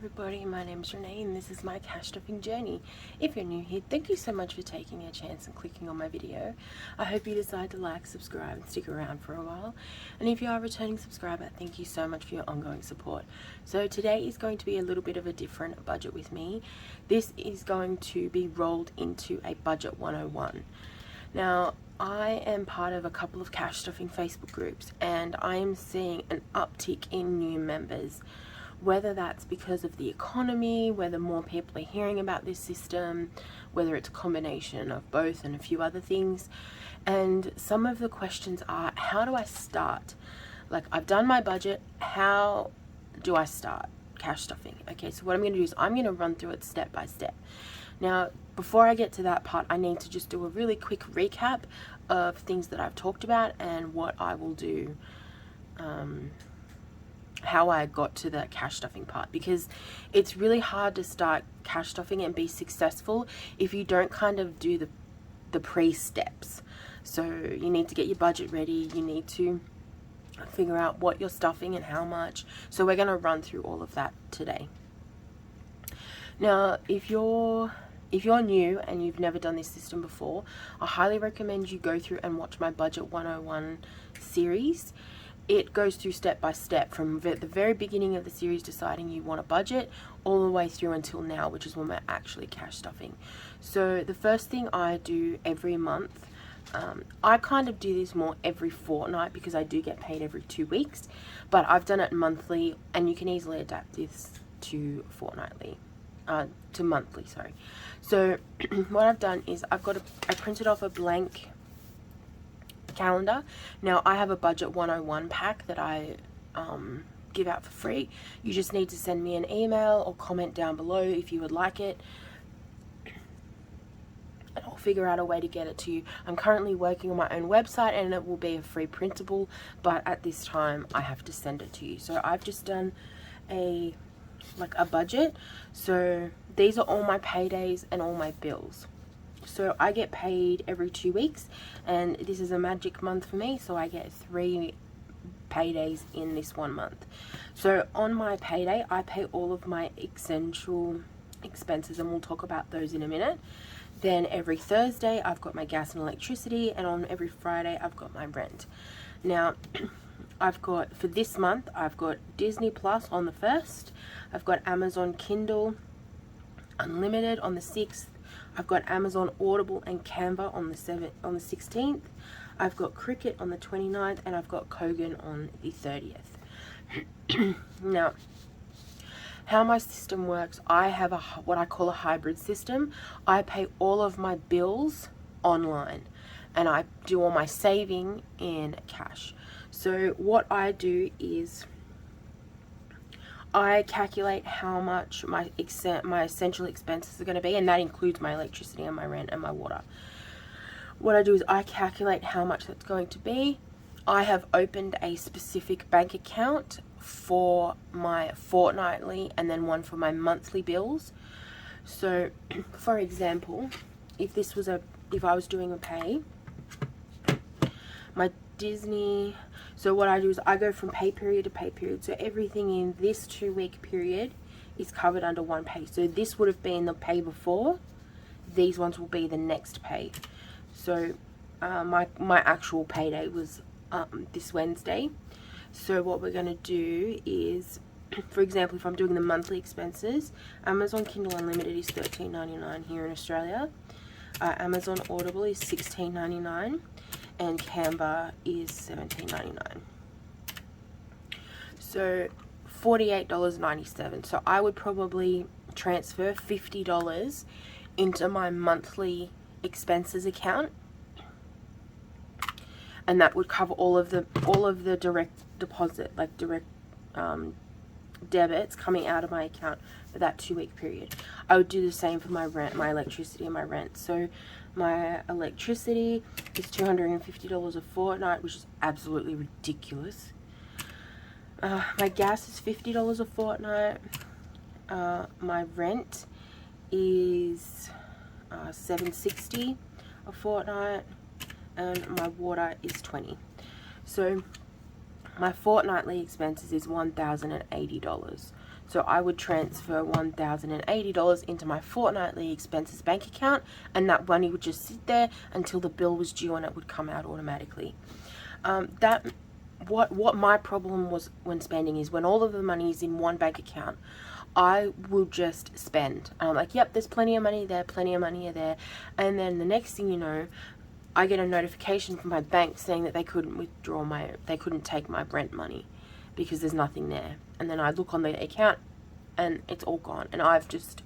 everybody, my name is Renee and this is my cash stuffing journey. If you're new here, thank you so much for taking a chance and clicking on my video. I hope you decide to like, subscribe and stick around for a while. And if you are a returning subscriber, thank you so much for your ongoing support. So today is going to be a little bit of a different budget with me. This is going to be rolled into a budget 101. Now, I am part of a couple of cash stuffing Facebook groups and I am seeing an uptick in new members. Whether that's because of the economy, whether more people are hearing about this system, whether it's a combination of both and a few other things. And some of the questions are, how do I start? Like, I've done my budget, how do I start cash stuffing? Okay, so what I'm going to do is I'm going to run through it step by step. Now, before I get to that part, I need to just do a really quick recap of things that I've talked about and what I will do, how I got to the cash stuffing part, because it's really hard to start cash stuffing and be successful if you don't kind of do the pre-steps. So you need to get your budget ready, you need to figure out what you're stuffing and how much. So we're going to run through all of that today. Now, if you're new and you've never done this system before, I highly recommend you go through and watch my Budget 101 series. It goes through step by step from the very beginning of the series, deciding you want a budget, all the way through until now, which is when we're actually cash stuffing. So the first thing I do every month, I kind of do this more every fortnight because I do get paid every 2 weeks, but I've done it monthly and you can easily adapt this to fortnightly. To monthly, sorry. So what I've done is I printed off a blank calendar. Now I have a Budget 101 pack that I give out for free. You just need to send me an email or comment down below if you would like it, and I'll figure out a way to get it to you. I'm currently working on my own website and it will be a free printable, but at this time I have to send it to you. So I've just done a budget. So these are all my paydays and all my bills. So I get paid every 2 weeks and this is a magic month for me, so I get 3 paydays in this 1 month. So on my payday I pay all of my essential expenses and we'll talk about those in a minute. Then every Thursday I've got my gas and electricity, and on every Friday I've got my rent. Now I've got, for this month, I've got Disney Plus on the 1st, I've got Amazon Kindle Unlimited on the 6th, I've got Amazon Audible and Canva on the 16th, I've got Cricket on the 29th, and I've got Kogan on the 30th. Now, how my system works, I have what I call a hybrid system. I pay all of my bills online and I do all my saving in cash. So what I do is I calculate how much my essential expenses are going to be, and that includes my electricity and my rent and my water. What I do is I calculate how much that's going to be. I have opened a specific bank account for my fortnightly and then one for my monthly bills. So for example, if I was doing a pay, my Disney, so what I do is I go from pay period to pay period. So everything in this 2 week period is covered under one pay. So this would have been the pay before, these ones will be the next pay. So my actual payday was this Wednesday. So what we're going to do is, for example, if I'm doing the monthly expenses, Amazon Kindle Unlimited is $13.99 here in Australia. Amazon Audible is $16.99. And Canva is $17.99. So $48.97. So I would probably transfer $50 into my monthly expenses account, and that would cover all of the direct deposit, like direct debits coming out of my account for that 2 week period. I would do the same for my rent, my electricity and my rent. So my electricity is $250 a fortnight, which is absolutely ridiculous. My gas is $50 a fortnight. My rent is $760 a fortnight, and my water is $20. So my fortnightly expenses is $1,080. So I would transfer $1,080 into my fortnightly expenses bank account, and that money would just sit there until the bill was due and it would come out automatically. What my problem was when spending is when all of the money is in one bank account, I will just spend. I'm like, yep, there's plenty of money there, plenty of money there. And then the next thing you know, I get a notification from my bank saying that they couldn't take my rent money because there's nothing there. And then I look on the account and it's all gone, and I've just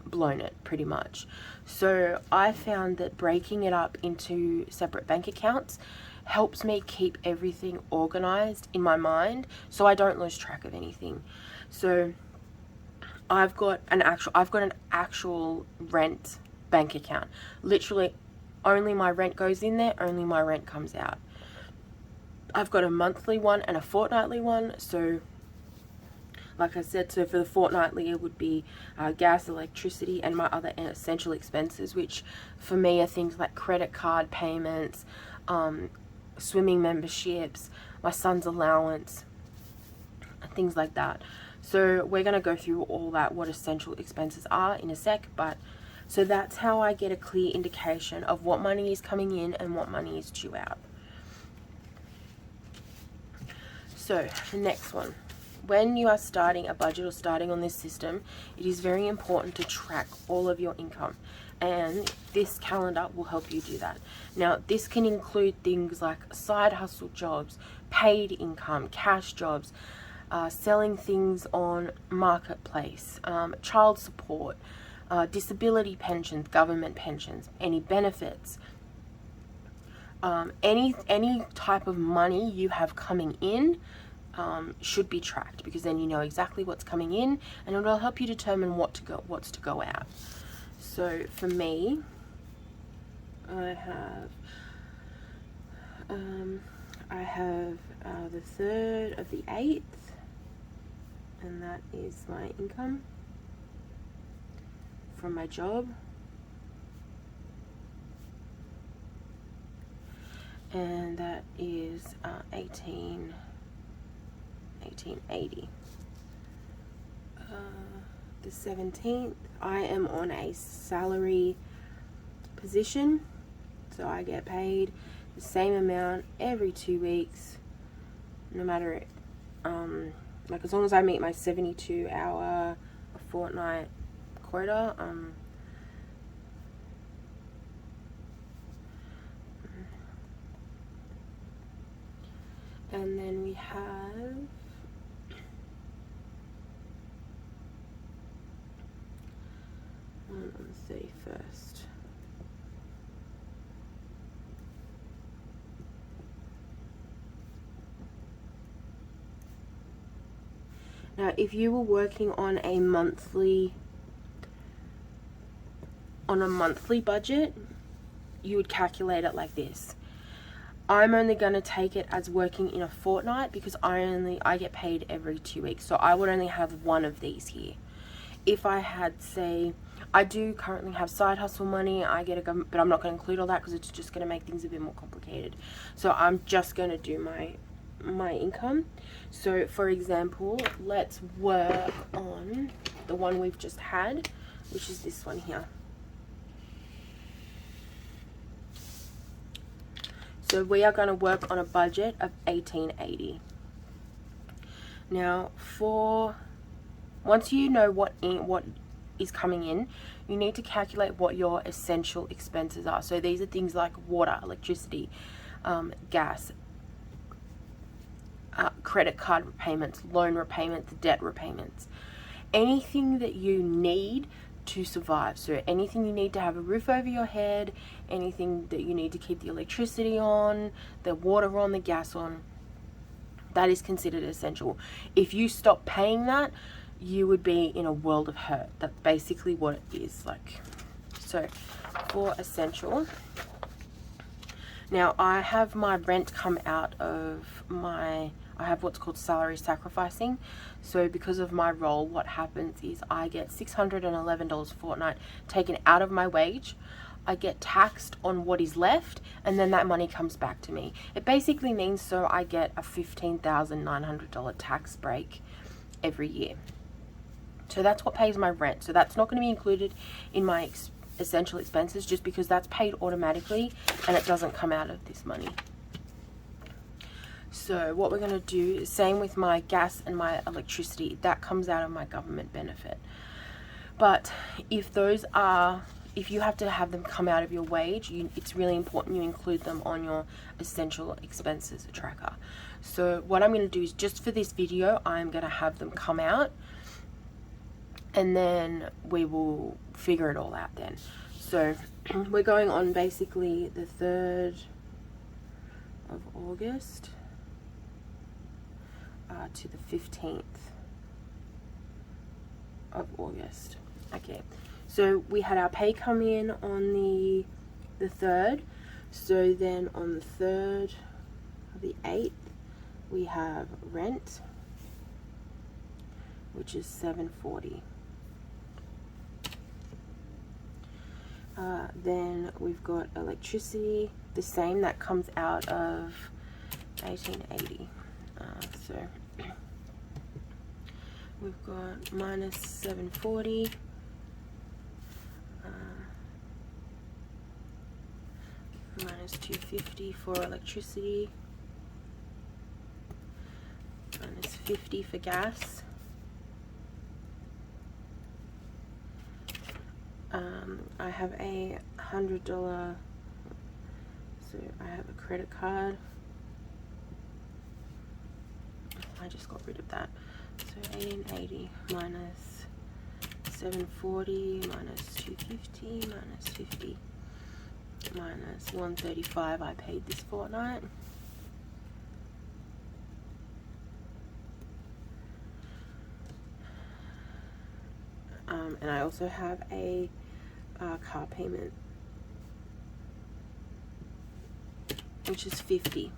blown it pretty much. So I found that breaking it up into separate bank accounts helps me keep everything organized in my mind so I don't lose track of anything. So I've got an actual rent bank account. Literally only my rent goes in there, only my rent comes out. I've got a monthly one and a fortnightly one. So like I said, so for the fortnightly it would be gas, electricity, and my other essential expenses, which for me are things like credit card payments, swimming memberships, my son's allowance, things like that. So we're going to go through all that, what essential expenses are, in a sec. But so that's how I get a clear indication of what money is coming in and what money is due out. So the next one, when you are starting a budget or starting on this system, it is very important to track all of your income, and this calendar will help you do that. Now, this can include things like side hustle jobs, paid income, cash jobs, selling things on marketplace, child support, disability pensions, government pensions, any benefits, any type of money you have coming in should be tracked, because then you know exactly what's coming in, and it will help you determine what's to go out. So for me, I have the 3rd of the 8th, and that is my income from my job, and that is 1880. The 17th, I am on a salary position, so I get paid the same amount every 2 weeks, no matter like as long as I meet my 72-hour a fortnight quota. And then we have one on the 31st. Now, if you were working on a monthly budget, you would calculate it like this. I'm only going to take it as working in a fortnight because I get paid every 2 weeks, so I would only have one of these here. If I had, say, I do currently have side hustle money, I get a government, but I'm not going to include all that because it's just going to make things a bit more complicated. So I'm just going to do my income. So for example, let's work on the one we've just had, which is this one here. So we are going to work on a budget of $18.80. Now, once you know what is coming in, you need to calculate what your essential expenses are. So these are things like water, electricity, gas, credit card repayments, loan repayments, debt repayments, anything that you need to survive. So anything you need to have a roof over your head, anything that you need to keep the electricity on, the water on, the gas on, that is considered essential. If you stop paying that, you would be in a world of hurt. That's basically what it is like. So for essential, now I have my rent come out of I have what's called salary sacrificing. So because of my role, what happens is I get $611 a fortnight taken out of my wage. I get taxed on what is left, and then that money comes back to me. It basically means so I get a $15,900 tax break every year. So that's what pays my rent. So that's not going to be included in my essential expenses, just because that's paid automatically and it doesn't come out of this money. So what we're going to do is same with my gas and my electricity. That comes out of my government benefit. But if you have to have them come out of your wage, it's really important you include them on your essential expenses tracker. So what I'm going to do is, just for this video, I'm going to have them come out, and then we will figure it all out then. So we're going on basically the 3rd of August to the 15th of August. Okay, so we had our pay come in on the 3rd. So then on the 3rd of the 8th, we have rent, which is $740. Then we've got electricity, the same, that comes out of 1880. So we've got minus 740, minus 250 for electricity, minus 50 for gas. I have a $100, so I have a credit card. I just got rid of that. So 1880 minus 740 minus 250 minus 50 minus 135 I paid this fortnight. And I also have a car payment, which is 50.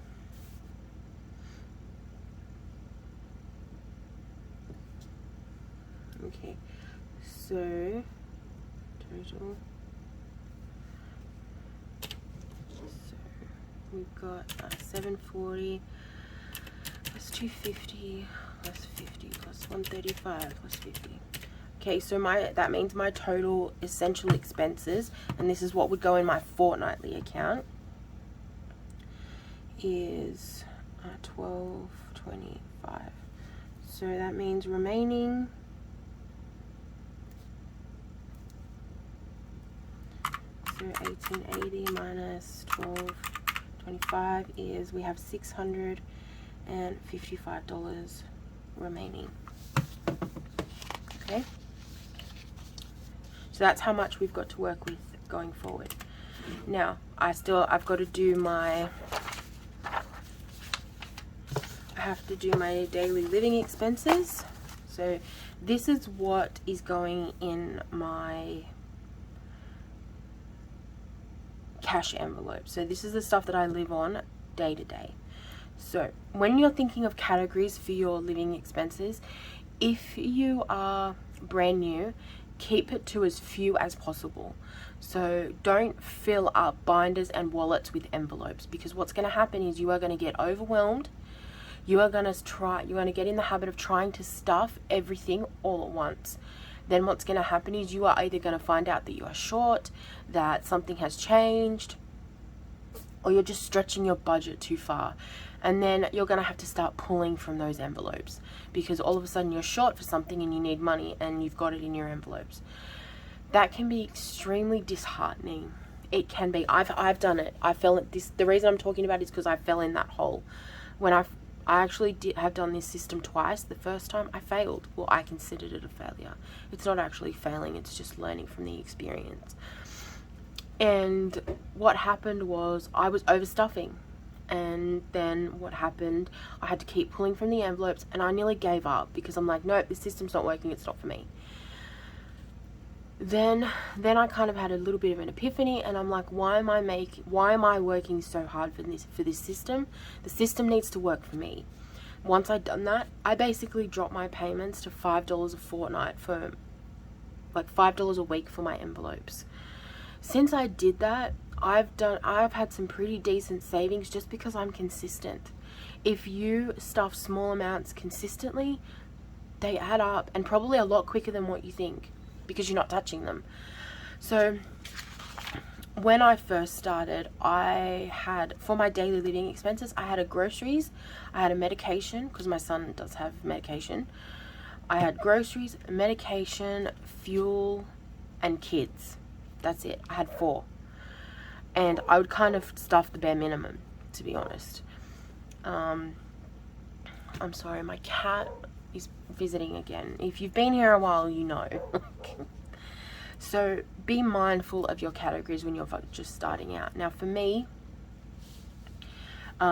Okay, so total. So we've got 740 plus 250 plus 50 plus 135 plus 50. Okay, so that means my total essential expenses, and this is what would go in my fortnightly account, is $12.25. So that means remaining, so 1880 minus 12.25 is, we have $655 remaining. Okay. So that's how much we've got to work with going forward. Now, I've got to do I have to do my daily living expenses. So this is what is going in my cash envelope. So this is the stuff that I live on day to day. So when you're thinking of categories for your living expenses, if you are brand new, keep it to as few as possible. So don't fill up binders and wallets with envelopes, because what's going to happen is you are going to get overwhelmed. You're going to get in the habit of trying to stuff everything all at once. Then what's going to happen is you are either going to find out that you are short, that something has changed, or you're just stretching your budget too far. And then you're going to have to start pulling from those envelopes, because all of a sudden you're short for something and you need money and you've got it in your envelopes. That can be extremely disheartening. It can be. I've done it. I fell at this. The reason I'm talking about it is because I fell in that hole. When I actually have done this system twice. The first time I failed. Well, I considered it a failure. It's not actually failing. It's just learning from the experience. And what happened was I was overstuffing. And then what happened, I had to keep pulling from the envelopes, and I nearly gave up because I'm like, nope, this system's not working, it's not for me. Then I kind of had a little bit of an epiphany, and I'm like, why am I working so hard for this system? The system needs to work for me. Once I'd done that, I basically dropped my payments to $5 a fortnight, for like $5 a week for my envelopes. Since I did that, I've had some pretty decent savings just because I'm consistent. If you stuff small amounts consistently, they add up, and probably a lot quicker than what you think because you're not touching them. So when I first started, I had, for my daily living expenses, I had a groceries, I had a medication, because my son does have medication. I had groceries, medication, fuel, and kids. That's it. I had 4. And I would kind of stuff the bare minimum, to be honest. I'm sorry, my cat is visiting again. If you've been here a while, you know. So be mindful of your categories when you're just starting out. Now for me,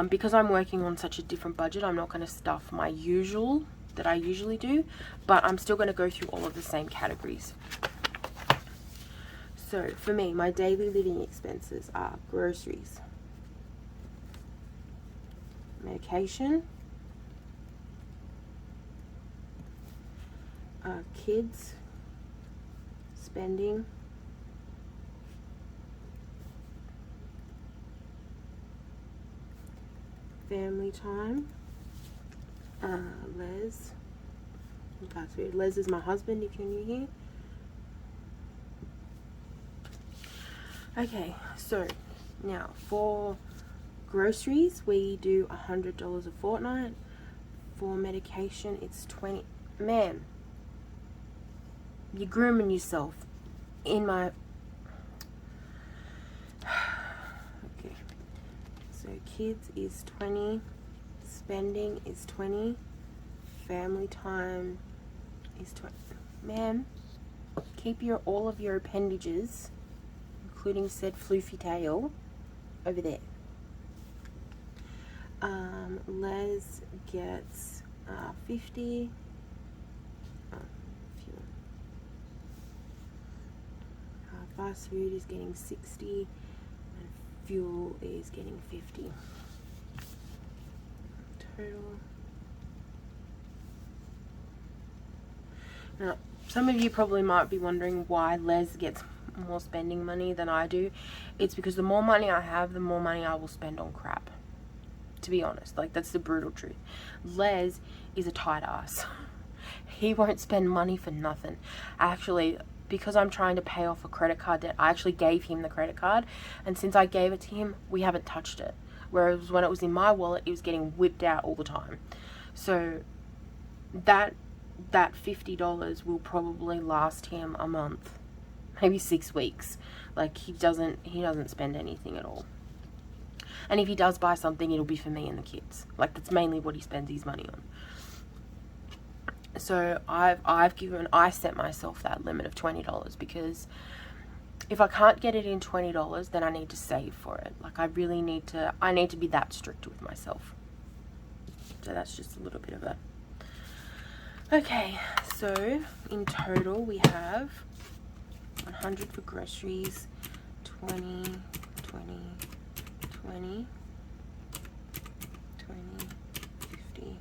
because I'm working on such a different budget, I'm not going to stuff my usual that I usually do, but I'm still going to go through all of the same categories. So for me, my daily living expenses are groceries, medication, kids, spending, family time, Les. That's weird. Les is my husband if you're new here. Okay, so now for groceries, we do $100 a fortnight. For medication, it's 20. Man, you're grooming yourself. In my okay, so kids is 20, spending is 20, family time is 20. Man, keep all of your appendages, including said floofy tail, over there. Les gets 50. Fast food is getting 60, and fuel is getting 50. Total. Now, some of you probably might be wondering why Les gets more spending money than I do. It's because the more money I have, the more money I will spend on crap. To be honest, like, that's the brutal truth. Les is a tight ass. He won't spend money for nothing. Actually, because I'm trying to pay off a credit card debt, I actually gave him the credit card, and since I gave it to him, we haven't touched it. Whereas when it was in my wallet, it was getting whipped out all the time. So that $50 will probably last him a month, maybe 6 weeks. Like, he doesn't spend anything at all. And if he does buy something, it'll be for me and the kids. Like, that's mainly what he spends his money on. So I set myself that limit of $20, because if I can't get it in $20, then I need to save for it. Like, I need to be that strict with myself. So that's just a little bit of that. Okay, so in total we have 100 for groceries, 20, 20, 20, 20, 50.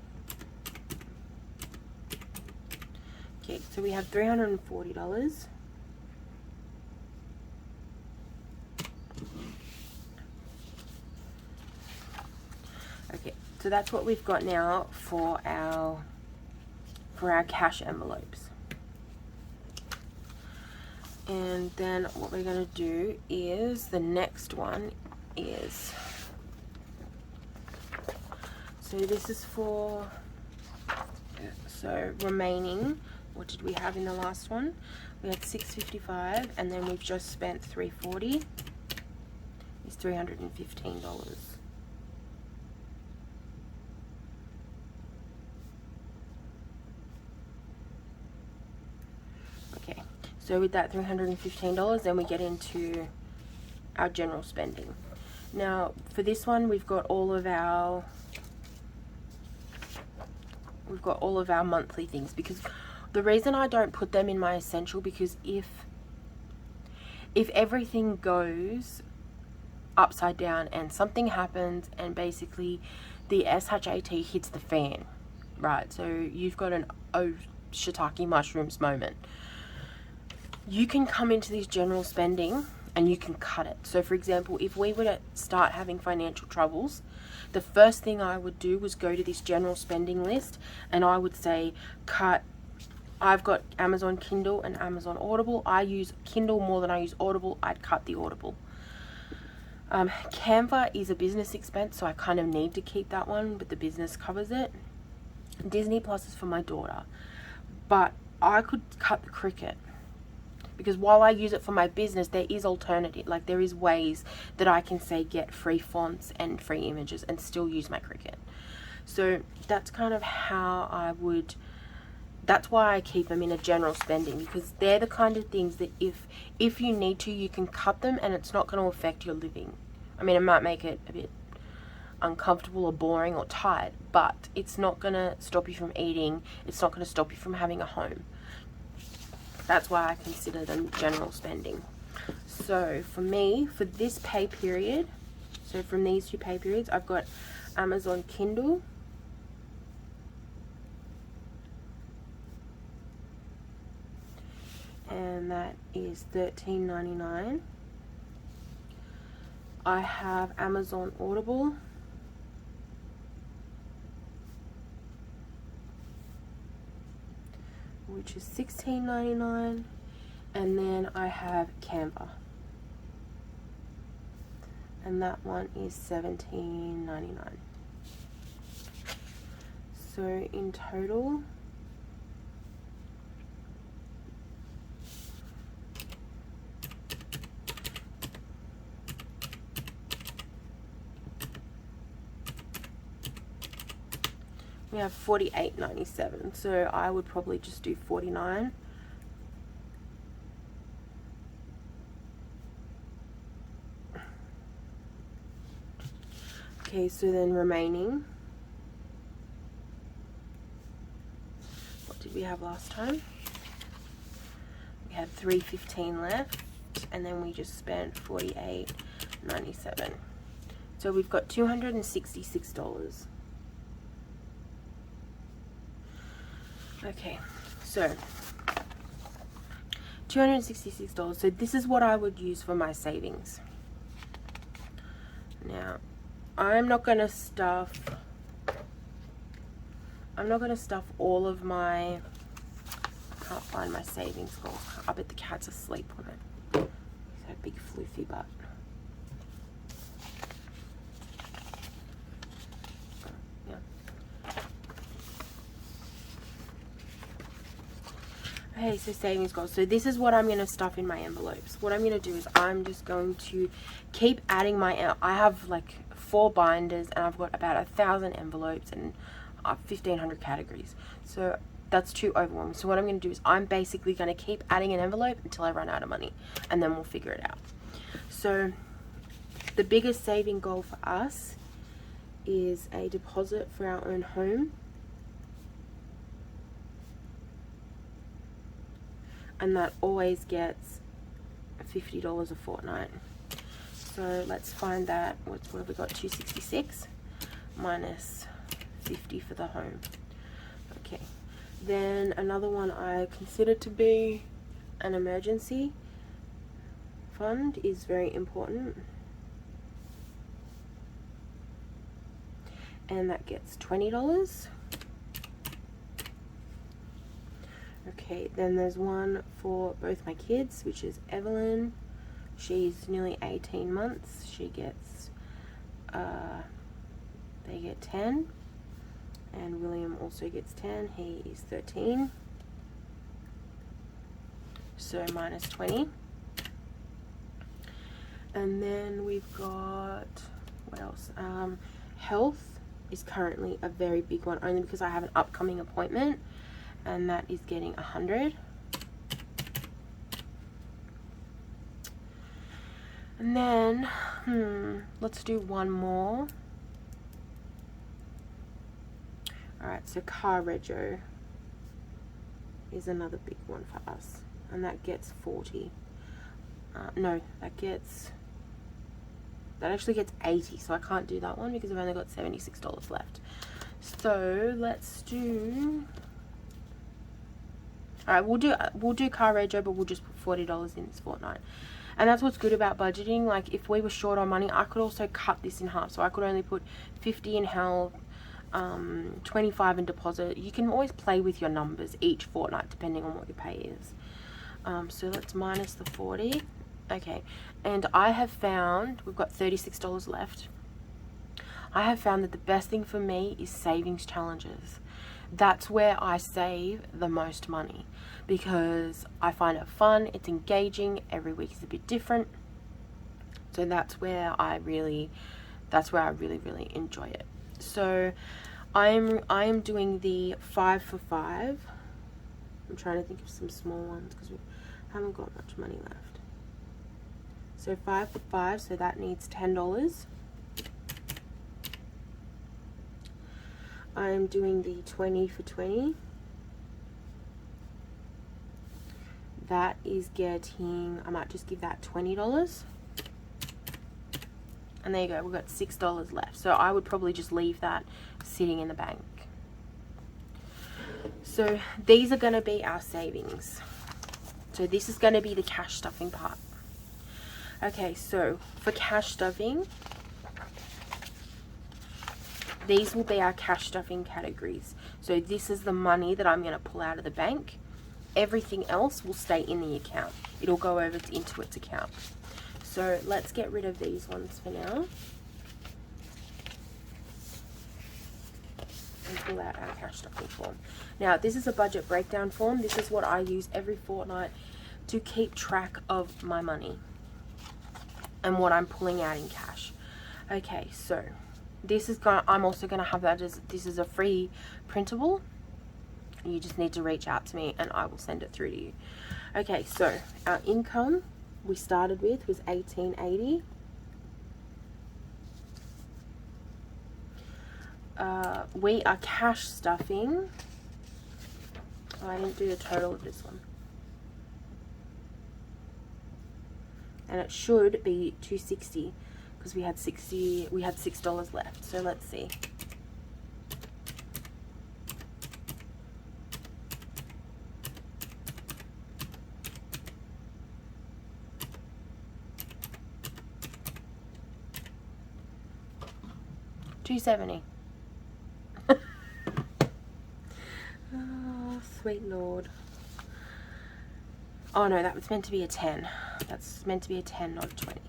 Okay, so we have $340. Okay, so that's what we've got now for our cash envelopes. And then what we're going to do is, the next one is, so this is for, so remaining, what did we have in the last one? We had $655, and then we've just spent $340. It's $315. Okay, so with that $315, then we get into our general spending. Now for this one, we've got all of our monthly things, because the reason I don't put them in my essential, because if everything goes upside down and something happens and basically the SHAT hits the fan, right? So you've got an oh shiitake mushrooms moment. You can come into this general spending and you can cut it. So for example, if we were to start having financial troubles, the first thing I would do was go to this general spending list, and I would say cut I've got Amazon Kindle and Amazon Audible. I use Kindle more than I use Audible. I'd cut the Audible. Canva is a business expense, so I kind of need to keep that one, but the business covers it. Disney Plus is for my daughter, but I could cut the Cricut, because while I use it for my business, there is alternative, like there is ways that I can say get free fonts and free images and still use my Cricut. So that's kind of how I would, that's why I keep them in a general spending, because they're the kind of things that if you need to, you can cut them and it's not going to affect your living. I mean, it might make it a bit uncomfortable or boring or tight, but it's not going to stop you from eating. It's not going to stop you from having a home. That's why I consider them general spending. So for me, for this pay period, so from these 2 pay periods, I've got Amazon Kindle, and that is $13.99. I have Amazon Audible, which is $16.99, and then I have Canva, and that one is $17.99. So in total, we have $48.97, so I would probably just do $49. Okay, so then remaining, what did we have last time? We had $3.15 left, and then we just spent $48.97. So we've got $266. Okay, so $266. So this is what I would use for my savings. Now, I'm not going to stuff all of my, I can't find my savings goals. I bet the cat's asleep on it. He's had a big floofy butt. Okay, so savings goals. So this is what I'm going to stuff in my envelopes. What I'm going to do is I'm just going to keep adding my, I have like 4 binders and I've got about 1,000 envelopes and 1,500 categories. So that's too overwhelming. So what I'm going to do is I'm basically going to keep adding an envelope until I run out of money, and then we'll figure it out. So the biggest saving goal for us is a deposit for our own home. And that always gets $50 a fortnight. So let's find that. What have we got? 266 minus 50 for the home. Okay. Then another one I consider to be an emergency fund is very important. And that gets $20. Okay, then there's one for both my kids, which is Evelyn. She's nearly 18 months. She gets, they get 10. And William also gets 10. He is 13. So minus 20. And then we've got, what else? Health is currently a very big one, only because I have an upcoming appointment. And that is getting 100. And then, let's do one more. Alright, so car rego is another big one for us. And that gets 40. No, that actually gets 80. So I can't do that one because I've only got $76 left. So let's do... Alright, we'll do car rego, but we'll just put $40 in this fortnight. And that's what's good about budgeting. Like, if we were short on money, I could also cut this in half. So I could only put 50 in health, 25 in deposit. You can always play with your numbers each fortnight depending on what your pay is. So let's minus the 40. Okay, and I have found we've got $36 left. I have found that the best thing for me is savings challenges. That's where I save the most money because I find it fun, it's engaging, every week is a bit different. So that's where I really really enjoy it. So I am doing the 5 for 5. I'm trying to think of some small ones because we haven't got much money left. So 5 for 5, so that needs $10. I'm doing the 20 for 20. That is getting, I might just give that $20. And there you go, we've got $6 left. So I would probably just leave that sitting in the bank. So these are going to be our savings. So this is going to be the cash stuffing part. Okay, so for cash stuffing, these will be our cash stuffing categories. So this is the money that I'm going to pull out of the bank. Everything else will stay in the account. It'll go over into its account. So let's get rid of these ones for now. And pull out our cash stuffing form. Now, this is a budget breakdown form. This is what I use every fortnight to keep track of my money and what I'm pulling out in cash. Okay, so this is I'm also gonna have that as, this is a free printable. You just need to reach out to me and I will send it through to you. Okay, so our income we started with was $18.80. We are cash stuffing. Oh, I didn't do the total of this one. And it should be $2.60 because we had $6 left. So let's see. $2.70. Oh, sweet Lord. Oh no, that was meant to be a 10. That's meant to be a 10, not a 20.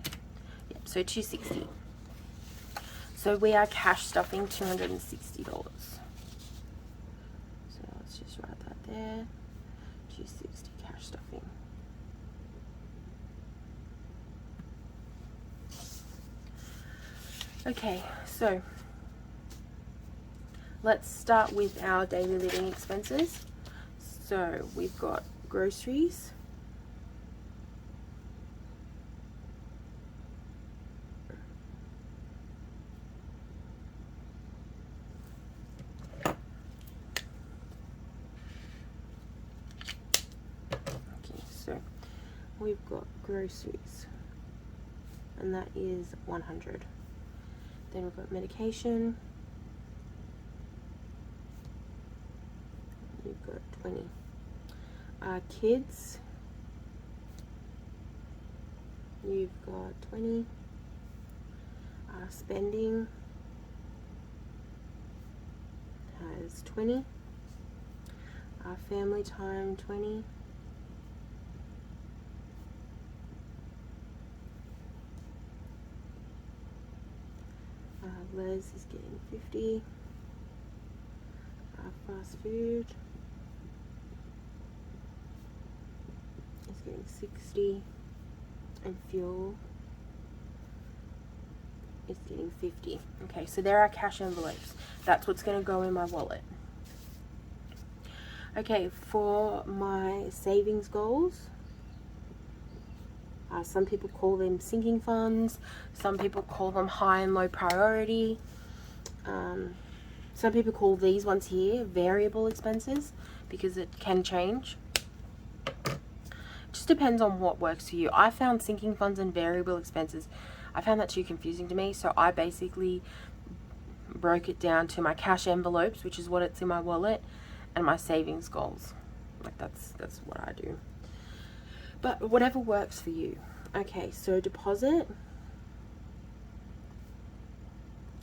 Yep, so $2.60. So we are cash stuffing $260. So let's just write that there. $2.60 cash stuffing. Okay, so let's start with our daily living expenses. So we've got groceries. Okay, so we've got groceries, and that is 100. Then we've got medication. You've got 20. Kids. You've got 20. Spending has 20. Family time 20. Les is getting 50. Fast food is getting 60, and fuel is getting 50. Okay, so there are cash envelopes. That's what's going to go in my wallet. Okay, for my savings goals, some people call them sinking funds. Some people call them high and low priority. Some people call these ones here variable expenses because it can change. Just depends on what works for you. I found sinking funds and variable expenses, I found that too confusing to me. So I basically broke it down to my cash envelopes, which is what it's in my wallet, and my savings goals. Like that's what I do. But whatever works for you. Okay, so deposit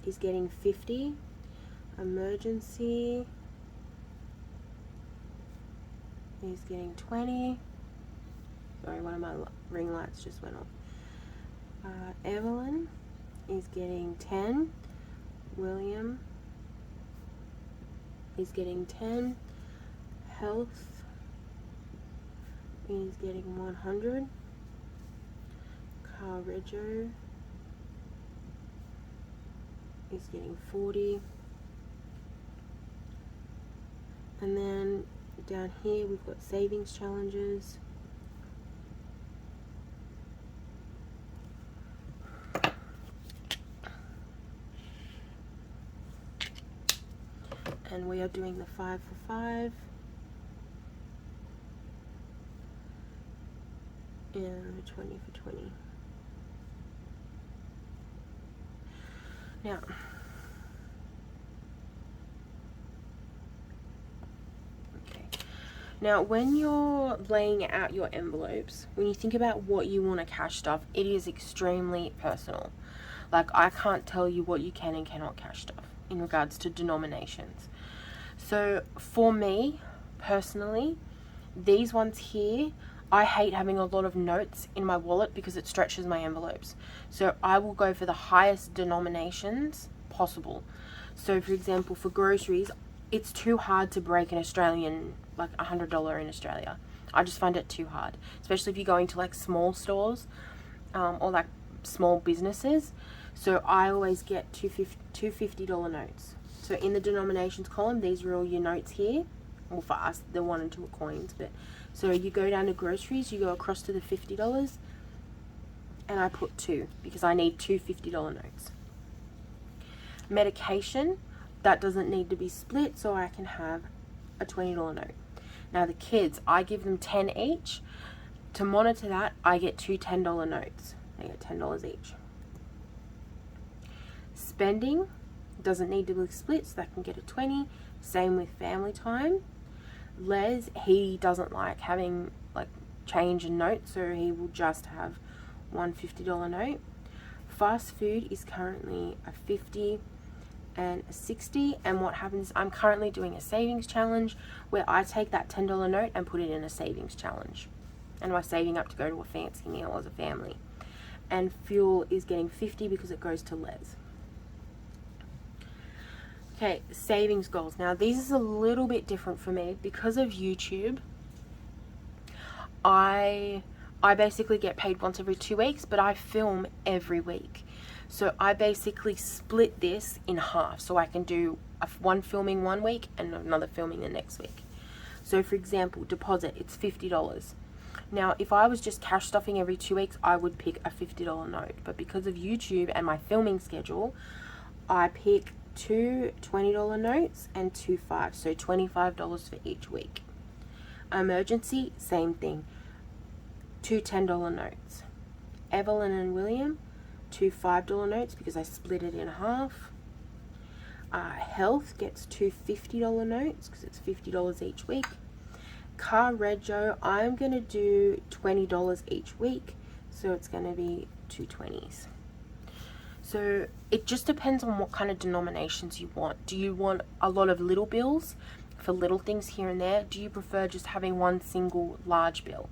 is getting 50. Emergency is getting 20. Sorry, one of my ring lights just went off. Evelyn is getting 10. William is getting 10. Health is getting 100. Rego is getting 40. And then down here we've got savings challenges. And we are doing the 5 for 5 and the 20 for 20. Now, now when you're laying out your envelopes, when you think about what you want to cash stuff, it is extremely personal. Like, I can't tell you what you can and cannot cash stuff in regards to denominations. So for me personally, these ones here, I hate having a lot of notes in my wallet because it stretches my envelopes. So I will go for the highest denominations possible. So for example, for groceries, it's too hard to break an Australian, like $100 in Australia. I just find it too hard, especially if you're going to like small stores or like small businesses. So I always get two $50 notes. So in the denominations column, these are all your notes here. Well, for us, the 1 and 2 are coins, but so you go down to groceries, you go across to the $50, and I put 2 because I need two $50 notes. Medication, that doesn't need to be split, so I can have a $20 note. Now the kids, I give them 10 each. To monitor that, I get two $10 notes. They get $10 each. Spending doesn't need to be split, so that can get a 20. Same with family time. Les, he doesn't like having like change and notes, so he will just have one $50 note. Fast food is currently a 50 and a 60, and what happens is I'm currently doing a savings challenge where I take that $10 note and put it in a savings challenge, and we're saving up to go to a fancy meal as a family. And fuel is getting 50 because it goes to Les. Okay, savings goals. Now these is a little bit different for me because of YouTube. I basically get paid once every 2 weeks, but I film every week. So I basically split this in half, so I can do one filming 1 week and another filming the next week. So for example, deposit, it's $50. Now if I was just cash stuffing every 2 weeks, I would pick a $50 note. But because of YouTube and my filming schedule, I pick two $20 notes and two $5, so $25 for each week. Emergency, same thing, two $10 notes. Evelyn and William, two $5 notes because I split it in half. Health gets two $50 notes because it's $50 each week. Rego, I'm going to do $20 each week, so it's going to be two 20s. So it just depends on what kind of denominations you want. Do you want a lot of little bills for little things here and there? Do you prefer just having one single large bill?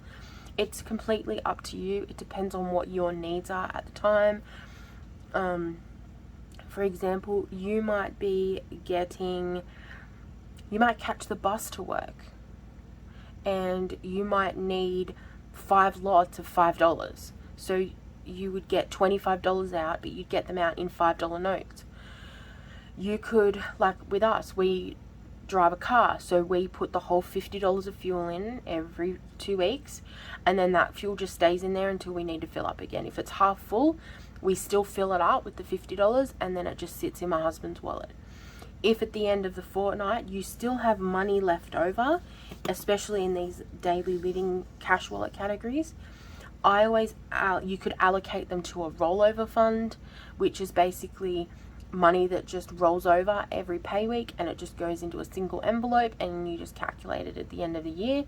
It's completely up to you. It depends on what your needs are at the time. For example, you might catch the bus to work, and you might need 5 lots of $5. So you would get $25 out, but you'd get them out in $5 notes. You could, like with us, we drive a car, so we put the whole $50 of fuel in every 2 weeks, and then that fuel just stays in there until we need to fill up again. If it's half full, we still fill it up with the $50, and then it just sits in my husband's wallet. If at the end of the fortnight you still have money left over, especially in these daily living cash wallet categories, you could allocate them to a rollover fund, which is basically money that just rolls over every pay week, and it just goes into a single envelope, and you just calculate it at the end of the year.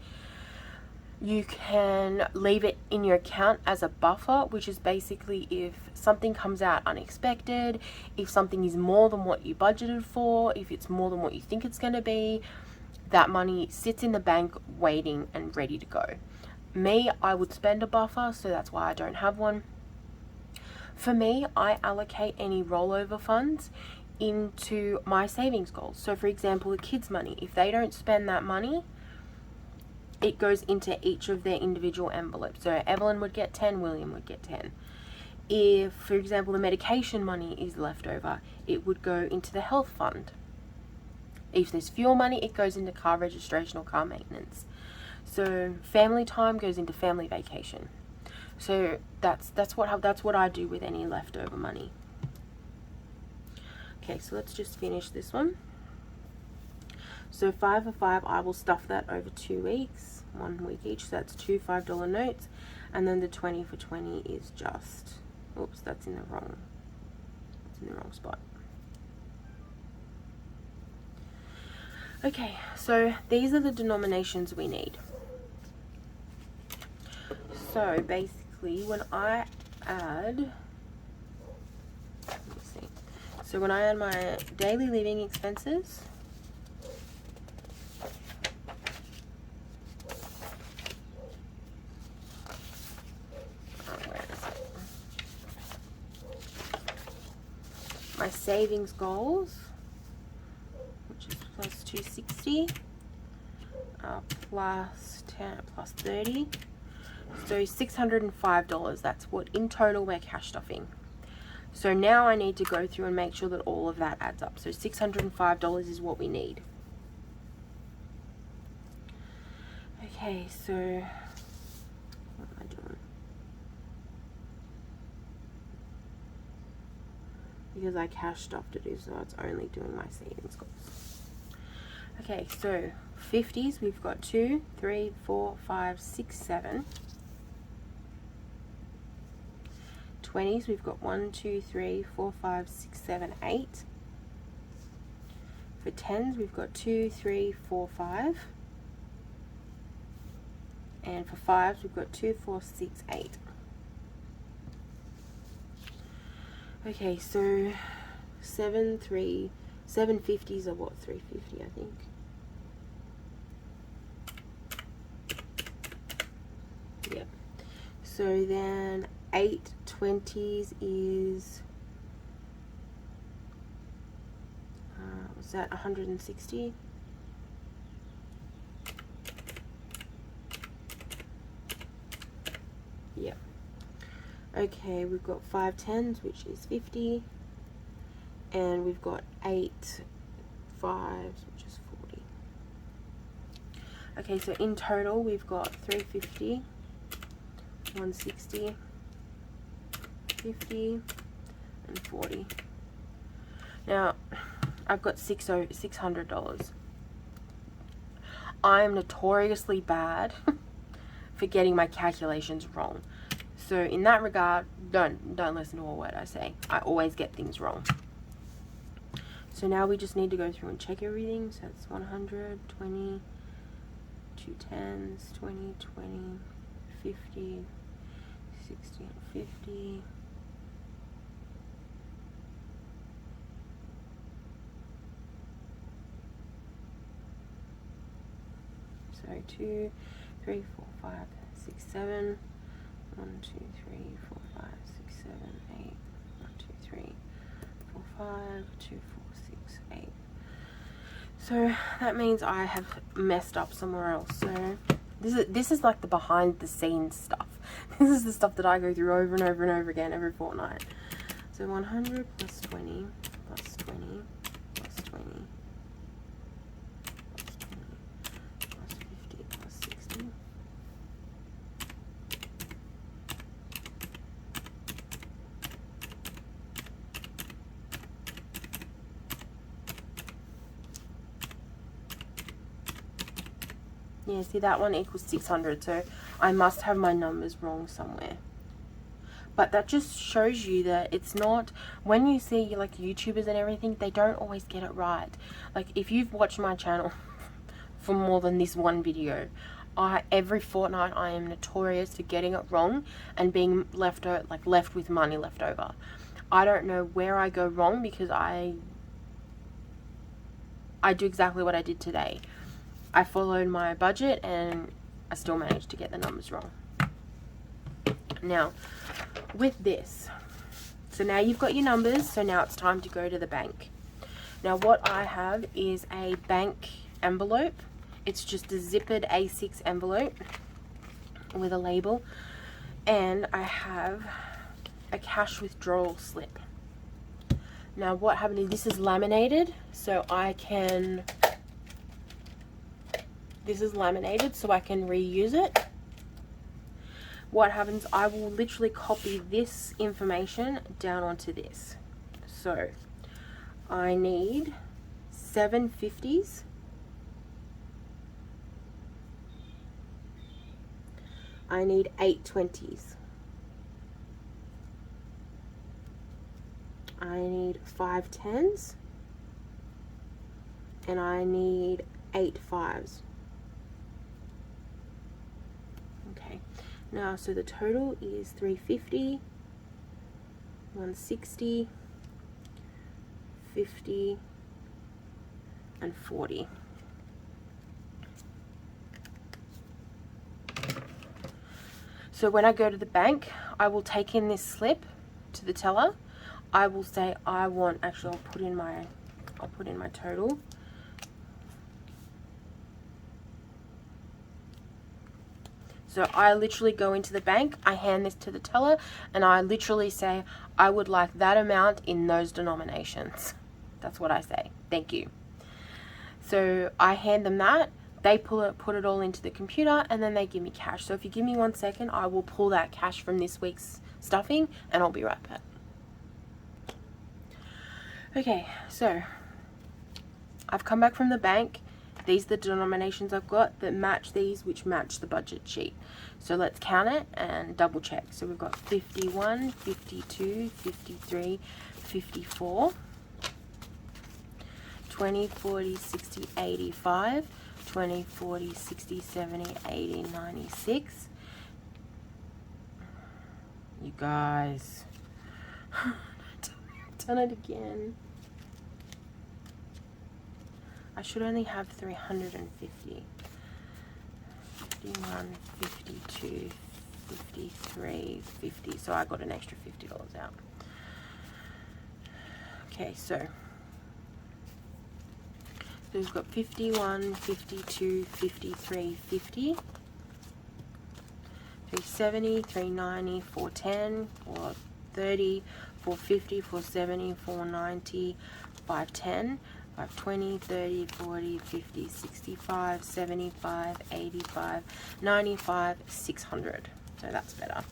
You can leave it in your account as a buffer, which is basically if something comes out unexpected, if something is more than what you budgeted for, if it's more than what you think it's going to be, that money sits in the bank waiting and ready to go. Me, I would spend a buffer, so that's why I don't have one. For me, I allocate any rollover funds into my savings goals. So for example, the kids' money, if they don't spend that money, it goes into each of their individual envelopes. So Evelyn would get 10, William would get 10. If, for example, the medication money is left over, it would go into the health fund. If there's fuel money, it goes into car registration or car maintenance. So family time goes into family vacation. So that's what I do with any leftover money. Okay, so let's just finish this one. So 5 for 5, I will stuff that over 2 weeks, 1 week each. So that's 2 $5 notes, and then the 20 for 20 is just, oops, that's in the wrong spot. Okay, so these are the denominations we need. So basically, when I add, so when I add my daily living expenses, my savings goals, which is plus 260, plus 10, plus 30, so $605. That's what in total we're cash stuffing. So now I need to go through and make sure that all of that adds up. So $605 is what we need. Okay, so what am I doing? Because I cash stuffed it, so it's only doing my savings goals. Okay, so 50s, we've got 2, 3, 4, 5, 6, 7. 20s, we've got 1, 2, 3, 4, 5, 6, 7, 8. For 10s, we've got 2, 3, 4, 5. And for 5s, we've got 2, 4, 6, 8. Okay, so 750s are what, 350, I think. Yep. So then 8 20s is, was that 160? Yep. Okay, we've got 5 10s, which is 50, and we've got 8 5s, which is 40. Okay, so in total we've got 350, 160, 50, and 40. Now I've got $600. I'm notoriously bad for getting my calculations wrong. So in that regard, don't listen to a word I say. I always get things wrong. So now we just need to go through and check everything. So that's 100, 20, 2 10s, 20, 20, 50, 60, and 50. So 2, 3, 4, 5, 6, 7. 1, 2, 3, 4, 5, 6, 7, 8. 1, 2, 3, 4, 5, 2, 4, 6, 8. So that means I have messed up somewhere else. So this is like the behind the scenes stuff. This is the stuff that I go through over and over and over again every fortnight. So 100 plus 20 plus 20 plus 20 plus 20 plus 50 plus 60. Yeah, see, that one equals 600, so I must have my numbers wrong somewhere. But that just shows you that it's not, when you see like YouTubers and everything, they don't always get it right. Like if you've watched my channel for more than this one video, Every fortnight I am notorious for getting it wrong and being left with money left over. I don't know where I go wrong, because I do exactly what I did today. I followed my budget and I still managed to get the numbers wrong. Now, with this, so now you've got your numbers, so now it's time to go to the bank. Now what I have is a bank envelope. It's just a zippered A6 envelope with a label, and I have a cash withdrawal slip. Now what happened is this is laminated, so I can reuse it. What happens, I will literally copy this information down onto this. So I need 7 50s, I need 8 20s, I need 5 10s, and I need 8 5s. Okay, now so the total is 350, 160, 50, and 40. So when I go to the bank, I will take in this slip to the teller. I will say I want, actually I'll put in my total. So I literally go into the bank, I hand this to the teller, and I literally say, I would like that amount in those denominations. That's what I say. Thank you. So I hand them that, they put it all into the computer, and then they give me cash. So if you give me 1 second, I will pull that cash from this week's stuffing, and I'll be right back. Okay, so I've come back from the bank. These are the denominations I've got that match these, which match the budget sheet. So let's count it and double check. So we've got 51, 52, 53, 54, 20, 40, 60, 85, 20, 40, 60, 70, 80, 96. You guys, I've done it again. I should only have 350. 51, 52, 53, 50. So I got an extra $50 out. Okay, so we've got 51, 52, 53, 50, 370, 390, 410, 430, 450, 470, 490, 510. 20, 30, 40, 50, 65, 75, 85, 95, 600. So that's better.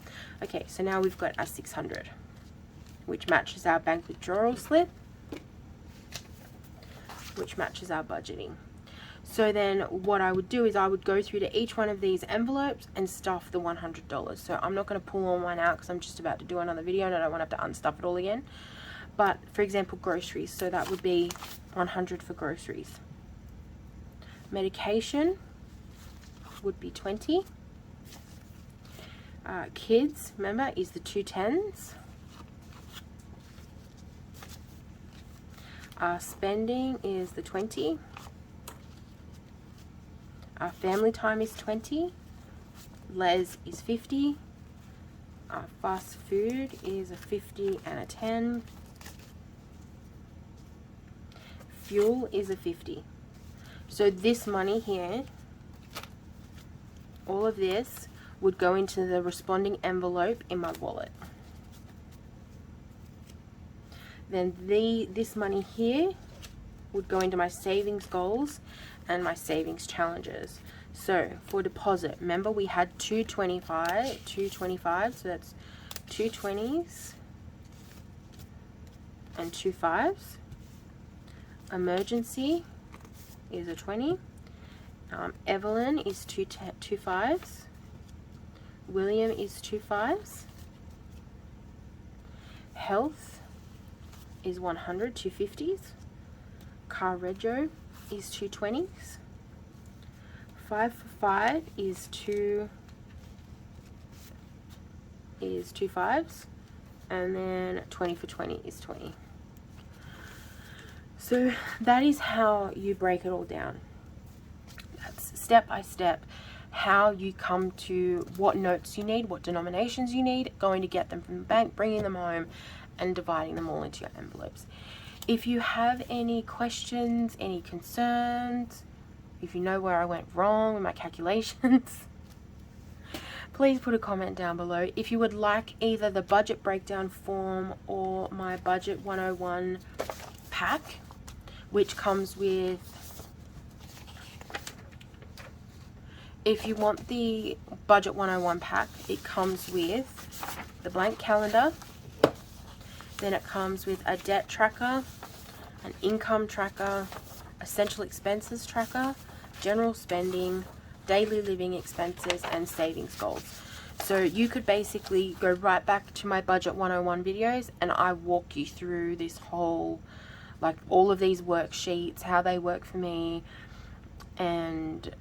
Okay, so now we've got our 600, which matches our bank withdrawal slip, which matches our budgeting. So then what I would do is I would go through to each one of these envelopes and stuff the $100. So I'm not going to pull all mine out because I'm just about to do another video and I don't want to have to unstuff it all again. But for example, groceries, so that would be 100 for groceries. Medication would be 20. Kids, remember, is the 210s. Spending is the 20. Family time is 20. Les is 50. Fast food is a 50 and a 10. Fuel is a 50. So this money here, all of this would go into the responding envelope in my wallet. Then this money here would go into my savings goals and my savings challenges. So for deposit, remember we had 225, so that's 2 20s and 2 5s. Emergency is a 20. Evelyn is 2 5s. William is 2 5s. Health is 100, 2 50s. Car rego is 2 20s. 5 for 5 is two fives, and then 20 for 20 is 20. So that is how you break it all down. That's step by step how you come to what notes you need, what denominations you need, going to get them from the bank, bringing them home, and dividing them all into your envelopes. If you have any questions, any concerns, if you know where I went wrong with my calculations, please put a comment down below. If you would like either the budget breakdown form or my budget 101 pack, which comes with, if you want the budget 101 pack, it comes with the blank calendar, then it comes with a debt tracker, an income tracker, essential expenses tracker, general spending, daily living expenses, and savings goals. So you could basically go right back to my budget 101 videos and I walk you through this whole, like all of these worksheets, how they work for me, and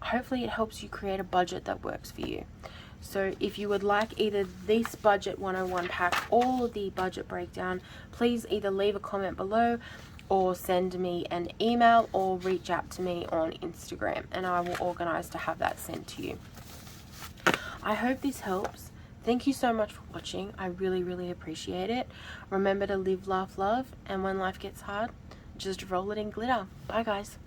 hopefully it helps you create a budget that works for you. So if you would like either this budget 101 pack or the budget breakdown, please either leave a comment below or send me an email or reach out to me on Instagram, and I will organize to have that sent to you. I hope this helps. Thank you so much for watching. I really appreciate it. Remember to live, laugh, love, and when life gets hard, just roll it in glitter. Bye guys.